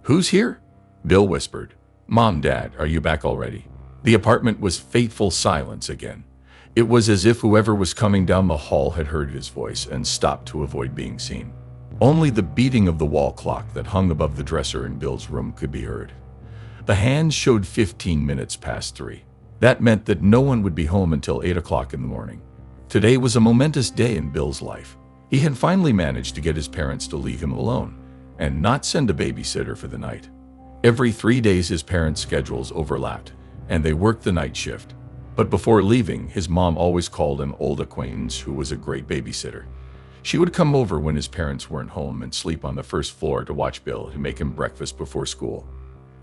"Who's here?" Bill whispered. "Mom, Dad, are you back already?" The apartment was fateful silence again. It was as if whoever was coming down the hall had heard his voice and stopped to avoid being seen. Only the beating of the wall clock that hung above the dresser in Bill's room could be heard. The hands showed 15 minutes past 3. That meant that no one would be home until 8 o'clock in the morning. Today was a momentous day in Bill's life. He had finally managed to get his parents to leave him alone and not send a babysitter for the night. Every 3 days his parents' schedules overlapped, and they worked the night shift. But before leaving, his mom always called an old acquaintance who was a great babysitter. She would come over when his parents weren't home and sleep on the first floor to watch Bill and make him breakfast before school.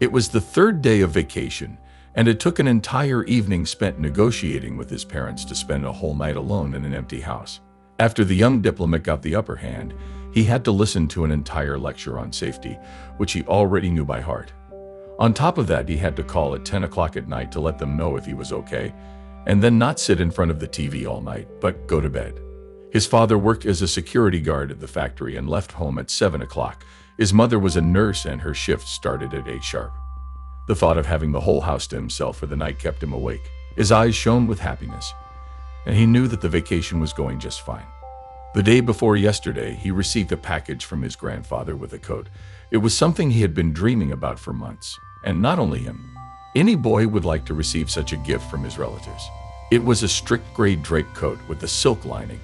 It was the third day of vacation, and it took an entire evening spent negotiating with his parents to spend a whole night alone in an empty house. After the young diplomat got the upper hand, he had to listen to an entire lecture on safety, which he already knew by heart. On top of that, he had to call at 10 o'clock at night to let them know if he was okay, and then not sit in front of the TV all night, but go to bed. His father worked as a security guard at the factory and left home at 7 o'clock. His mother was a nurse and her shift started at 8 sharp. The thought of having the whole house to himself for the night kept him awake. His eyes shone with happiness, and he knew that the vacation was going just fine. The day before yesterday, he received a package from his grandfather with a coat. It was something he had been dreaming about for months. And not only him. Any boy would like to receive such a gift from his relatives. It was a strict gray draped coat with a silk lining.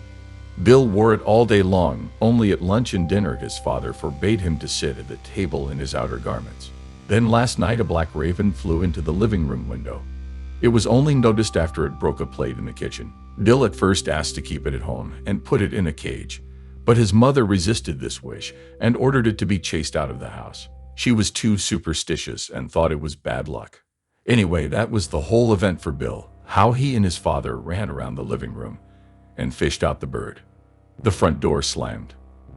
Bill wore it all day long. Only at lunch and dinner his father forbade him to sit at the table in his outer garments. Then last night a black raven flew into the living room window. It was only noticed after it broke a plate in the kitchen. Bill at first asked to keep it at home and put it in a cage, but his mother resisted this wish and ordered it to be chased out of the house. She was too superstitious and thought it was bad luck. Anyway, that was the whole event for Bill, how he and his father ran around the living room and fished out the bird. The front door slammed.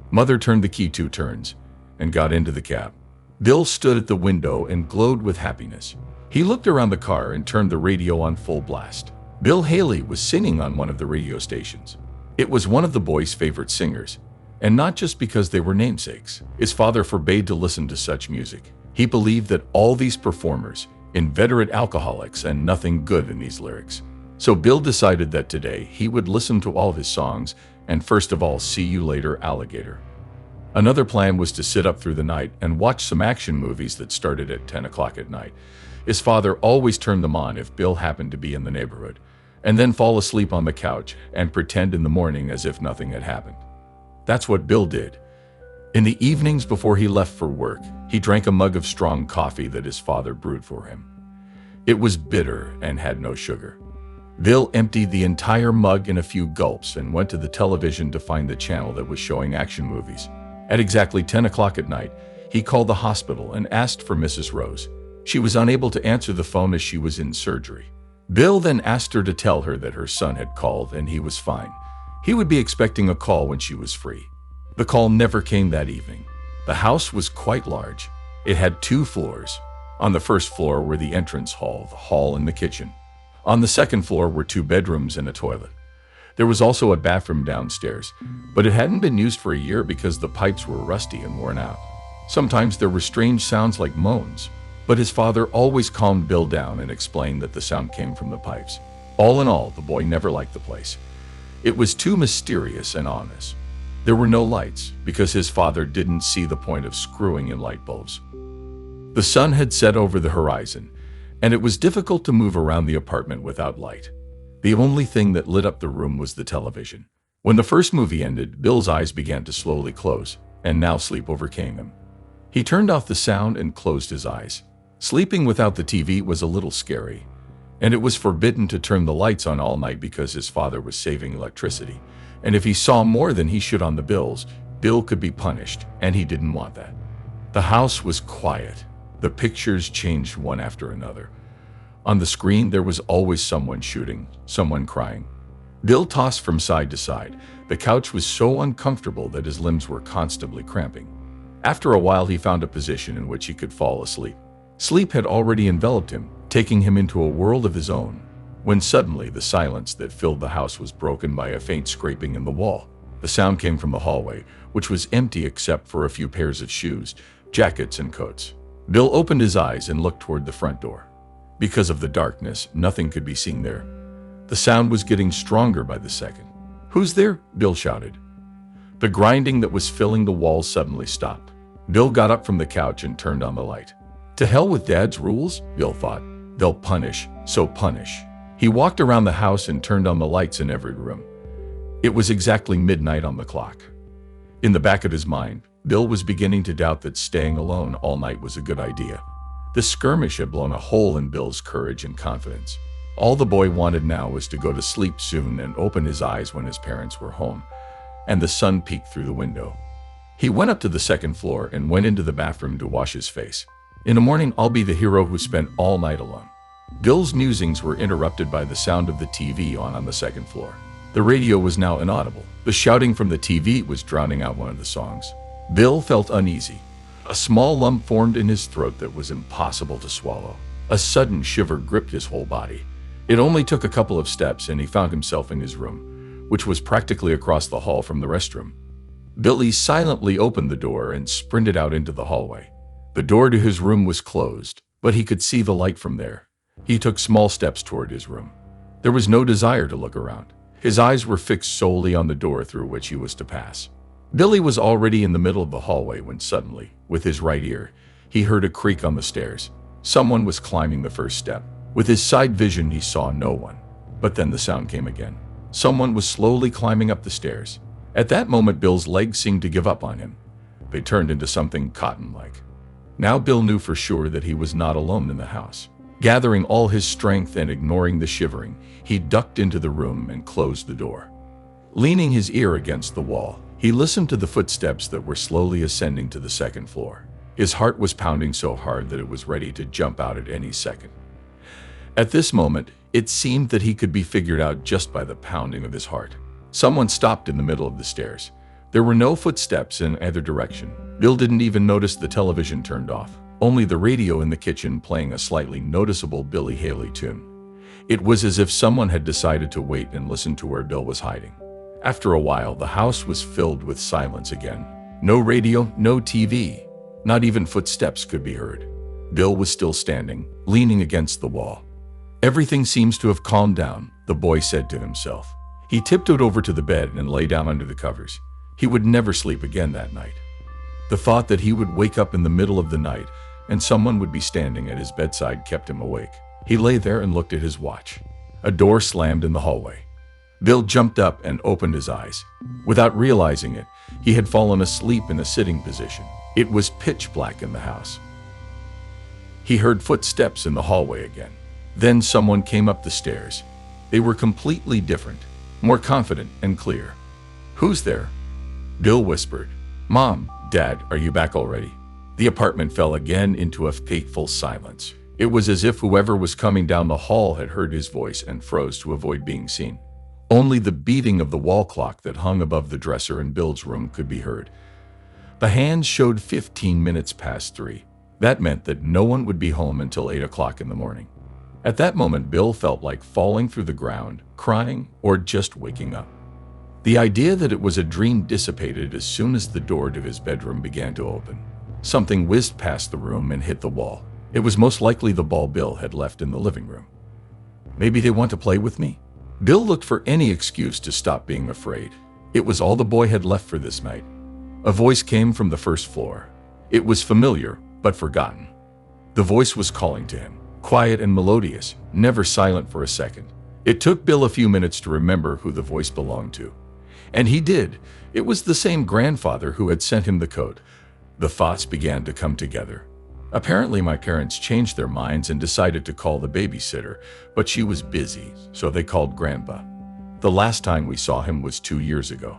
Mother turned the key 2 turns and got into the cab. Bill stood at the window and glowed with happiness. He looked around the car and turned the radio on full blast. Bill Haley was singing on one of the radio stations. It was one of the boys' favorite singers. And not just because they were namesakes. His father forbade to listen to such music. He believed that all these performers, inveterate alcoholics, and nothing good in these lyrics. So Bill decided that today he would listen to all of his songs and first of all, "See You Later, Alligator." Another plan was to sit up through the night and watch some action movies that started at 10 o'clock at night. His father always turned them on if Bill happened to be in the neighborhood, and then fall asleep on the couch and pretend in the morning as if nothing had happened. That's what Bill did. In the evenings before he left for work, he drank a mug of strong coffee that his father brewed for him. It was bitter and had no sugar. Bill emptied the entire mug in a few gulps and went to the television to find the channel that was showing action movies. At exactly 10 o'clock at night, he called the hospital and asked for Mrs. Rose. She was unable to answer the phone as she was in surgery. Bill then asked her to tell her that her son had called and he was fine. He would be expecting a call when she was free. The call never came that evening. The house was quite large. It had 2 floors. On the first floor were the entrance hall, and the kitchen. On the second floor were 2 bedrooms and a toilet. There was also a bathroom downstairs, but it hadn't been used for a year because the pipes were rusty and worn out. Sometimes there were strange sounds like moans, but his father always calmed Bill down and explained that the sound came from the pipes. All in all, the boy never liked the place. It was too mysterious and ominous. There were no lights because his father didn't see the point of screwing in light bulbs. The sun had set over the horizon, and it was difficult to move around the apartment without light. The only thing that lit up the room was the television. When the first movie ended, Bill's eyes began to slowly close, and now sleep overcame him. He turned off the sound and closed his eyes. Sleeping without the TV was a little scary, and it was forbidden to turn the lights on all night because his father was saving electricity. And if he saw more than he should on the bills, Bill could be punished, and he didn't want that. The house was quiet. The pictures changed one after another. On the screen, there was always someone shooting, someone crying. Bill tossed from side to side. The couch was so uncomfortable that his limbs were constantly cramping. After a while, he found a position in which he could fall asleep. Sleep had already enveloped him, taking him into a world of his own, when suddenly the silence that filled the house was broken by a faint scraping in the wall. The sound came from the hallway, which was empty except for a few pairs of shoes, jackets, and coats. Bill opened his eyes and looked toward the front door. Because of the darkness, nothing could be seen there. The sound was getting stronger by the second. "Who's there?" Bill shouted. The grinding that was filling the walls suddenly stopped. Bill got up from the couch and turned on the light. To hell with Dad's rules, Bill thought. They'll punish, so punish. He walked around the house and turned on the lights in every room. It was exactly midnight on the clock. In the back of his mind, Bill was beginning to doubt that staying alone all night was a good idea. The skirmish had blown a hole in Bill's courage and confidence. All the boy wanted now was to go to sleep soon and open his eyes when his parents were home, and the sun peeked through the window. He went up to the second floor and went into the bathroom to wash his face. In the morning, I'll be the hero who spent all night alone. Bill's musings were interrupted by the sound of the TV on the second floor. The radio was now inaudible. The shouting from the TV was drowning out one of the songs. Bill felt uneasy. A small lump formed in his throat that was impossible to swallow. A sudden shiver gripped his whole body. It only took a couple of steps and he found himself in his room, which was practically across the hall from the restroom. Billy silently opened the door and sprinted out into the hallway. The door to his room was closed, but he could see the light from there. He took small steps toward his room. There was no desire to look around. His eyes were fixed solely on the door through which he was to pass. Billy was already in the middle of the hallway when suddenly, with his right ear, he heard a creak on the stairs. Someone was climbing the first step. With his side vision, he saw no one. But then the sound came again. Someone was slowly climbing up the stairs. At that moment, Bill's legs seemed to give up on him. They turned into something cotton-like. Now Bill knew for sure that he was not alone in the house. Gathering all his strength and ignoring the shivering, he ducked into the room and closed the door. Leaning his ear against the wall, he listened to the footsteps that were slowly ascending to the second floor. His heart was pounding so hard that it was ready to jump out at any second. At this moment, it seemed that he could be figured out just by the pounding of his heart. Someone stopped in the middle of the stairs. There were no footsteps in either direction. Bill didn't even notice the television turned off, only the radio in the kitchen playing a slightly noticeable Billy Haley tune. It was as if someone had decided to wait and listen to where Bill was hiding. After a while, the house was filled with silence again. No radio, no TV, not even footsteps could be heard. Bill was still standing, leaning against the wall. "Everything seems to have calmed down," the boy said to himself. He tiptoed over to the bed and lay down under the covers. He would never sleep again that night. The thought that he would wake up in the middle of the night and someone would be standing at his bedside kept him awake. He lay there and looked at his watch. A door slammed in the hallway. Bill jumped up and opened his eyes. Without realizing it, he had fallen asleep in a sitting position. It was pitch black in the house. He heard footsteps in the hallway again. Then someone came up the stairs. They were completely different, more confident and clear. "Who's there?" Bill whispered. "Mom, Dad, are you back already?" The apartment fell again into a fateful silence. It was as if whoever was coming down the hall had heard his voice and froze to avoid being seen. Only the beating of the wall clock that hung above the dresser in Bill's room could be heard. The hands showed 15 minutes past 3. That meant that no one would be home until 8 o'clock in the morning. At that moment, Bill felt like falling through the ground, crying, or just waking up. The idea that it was a dream dissipated as soon as the door to his bedroom began to open. Something whizzed past the room and hit the wall. It was most likely the ball Bill had left in the living room. "Maybe they want to play with me?" Bill looked for any excuse to stop being afraid. It was all the boy had left for this night. A voice came from the first floor. It was familiar, but forgotten. The voice was calling to him, quiet and melodious, never silent for a second. It took Bill a few minutes to remember who the voice belonged to. And he did. It was the same grandfather who had sent him the code. The thoughts began to come together. "Apparently my parents changed their minds and decided to call the babysitter, but she was busy, so they called Grandpa. The last time we saw him was 2 years ago."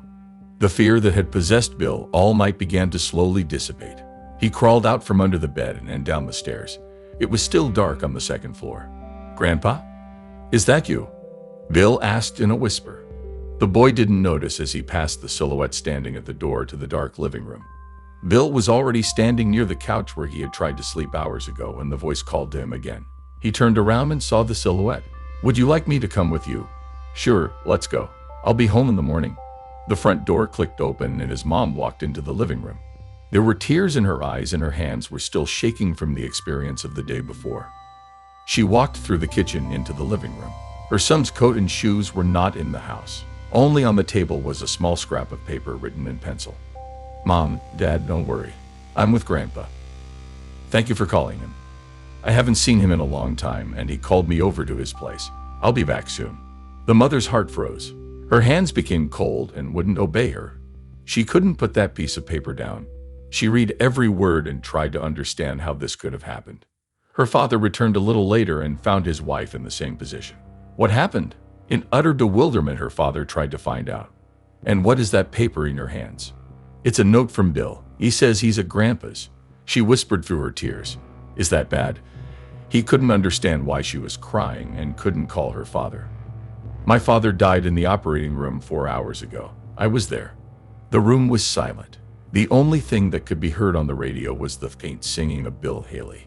The fear that had possessed Bill all night began to slowly dissipate. He crawled out from under the bed and down the stairs. It was still dark on the second floor. "Grandpa? Is that you?" Bill asked in a whisper. The boy didn't notice as he passed the silhouette standing at the door to the dark living room. Bill was already standing near the couch where he had tried to sleep hours ago when the voice called to him again. He turned around and saw the silhouette. "Would you like me to come with you?" "Sure, let's go. I'll be home in the morning." The front door clicked open and his mom walked into the living room. There were tears in her eyes and her hands were still shaking from the experience of the day before. She walked through the kitchen into the living room. Her son's coat and shoes were not in the house. Only on the table was a small scrap of paper written in pencil. "Mom, Dad, don't worry. I'm with Grandpa. Thank you for calling him. I haven't seen him in a long time and he called me over to his place. I'll be back soon." The mother's heart froze. Her hands became cold and wouldn't obey her. She couldn't put that piece of paper down. She read every word and tried to understand how this could have happened. Her father returned a little later and found his wife in the same position. "What happened?" In utter bewilderment, her father tried to find out. "And what is that paper in your hands?" "It's a note from Bill. He says he's at Grandpa's," she whispered through her tears. "Is that bad?" He couldn't understand why she was crying and couldn't call her father. "My father died in the operating room 4 hours ago. I was there." The room was silent. The only thing that could be heard on the radio was the faint singing of Bill Haley.